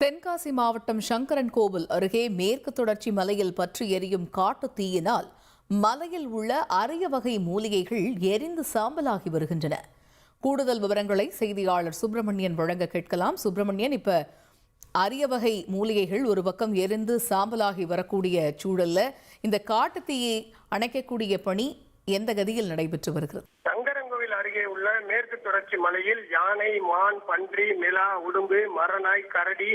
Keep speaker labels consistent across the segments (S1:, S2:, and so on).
S1: தென்காசி மாவட்டம் சங்கரன் கோவில் அருகே மேற்கு தொடர்ச்சி மலையில் பற்றி எரியும் காட்டு தீயினால் மலையில் உள்ள அரிய வகை மூலிகைகள் எரிந்து சாம்பலாகி வருகின்றன. கூடுதல் விவரங்களை செய்தியாளர் சுப்பிரமணியன் வழங்க கேட்கலாம். சுப்பிரமணியன், இப்ப அரிய வகை மூலிகைகள் ஒரு பக்கம் எரிந்து சாம்பலாகி வரக்கூடிய சூழல்ல இந்த காட்டு தீயை அணைக்கக்கூடிய பணி எந்த கதியில் நடைபெற்று வருகிறது?
S2: சங்கரன்கோவில் அருகே உள்ள மேற்கு தொடர்ச்சி மலையில் யானை, மான், பன்றி, மிலா, உடும்பு, மரநாய், கரடி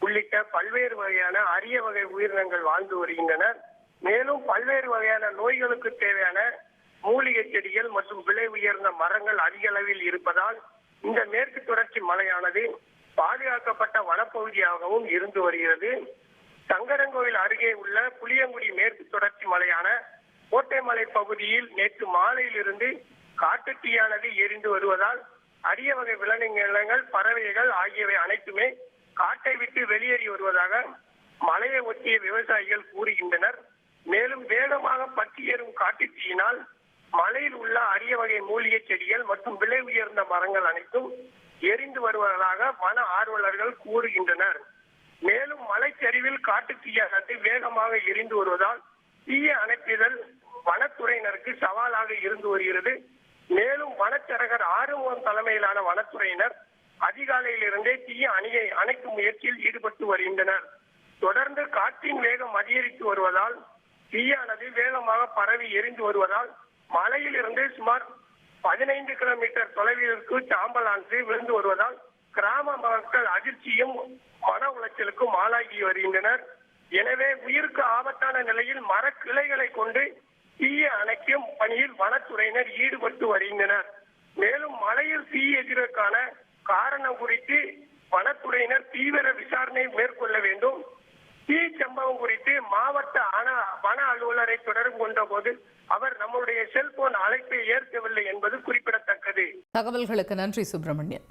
S2: உள்ளிட்ட பல்வேறு வகையான அரிய வகை உயிரினங்கள் வாழ்ந்து வருகின்றனர். மேலும் பல்வேறு வகையான நோய்களுக்கு தேவையான மூலிகை செடிகள் மற்றும் விலை உயர்ந்த மரங்கள் அதிக அளவில் இருப்பதால் இந்த மேற்கு தொடர்ச்சி மலையானது பாதுகாக்கப்பட்ட வனப்பகுதியாகவும் இருந்து வருகிறது. சங்கரன்கோவில் அருகே உள்ள புளியங்குடி மேற்கு தொடர்ச்சி மலையான கோட்டைமலை பகுதியில் நேற்று மாலையிலிருந்து காட்டுத்தீயானது எரிந்து வருவதால் அரிய வகை விலங்கினங்கள், பறவைகள் ஆகியவை அனைத்துமே காட்டை விட்டு வெளியேறி வருவதாக மலையை ஒட்டிய விவசாயிகள் கூறுகின்றனர். மேலும் வேகமாக பற்றி ஏறும் காட்டுத்தீயினால் மலையில் உள்ள அரிய வகை மூலிகை செடிகள் மற்றும் விலை உயர்ந்த மரங்கள் அனைத்தும் எரிந்து வருவதாக வன ஆர்வலர்கள் கூறுகின்றனர். மேலும் மலைச்சரிவில் காட்டுத்தீயானது வேகமாக எரிந்து வருவதால் தீயை அணைப்பதில் வனத்துறையினருக்கு சவாலாக இருந்து வருகிறது. மேலும் வனச்சரகர் ஆறுமுகம் தலைமையிலான வனத்துறையினர் அதிகாலையிலிருந்தே தீயை அணைக்கும் முயற்சியில் ஈடுபட்டு வருகின்றனர். தொடர்ந்து காற்றின் வேகம் அதிகரித்து வருவதால் தீயானது வேகமாக பரவி எரிந்து வருவதால் மலையில் இருந்து சுமார் 15 கிலோமீட்டர் தொலைவிற்கு சாம்பலானது விழுந்து வருவதால் கிராம மக்கள் அதிர்ச்சியும் மன உளைச்சலுக்கும் ஆளாகி வருகின்றனர். எனவே உயிருக்கு ஆபத்தான நிலையில் மரக்கிளைகளை கொண்டு தீயை அணைக்கும் பணியில் வனத்துறையினர் ஈடுபட்டு வருகின்றனர். மேலும் மலையில் தீ எதிர்க்கான காரணம் குறித்து வனத்துறையினர் தீவிர விசாரணை மேற்கொள்ள வேண்டும். தீ சம்பவம் குறித்து மாவட்ட வன அலுவலரை தொடர்பு கொண்ட போது அவர் நம்முடைய செல்போன் அழைப்பை ஏற்கவில்லை என்பது குறிப்பிடத்தக்கது.
S1: தகவல்களுக்கு நன்றி சுப்பிரமணியன்.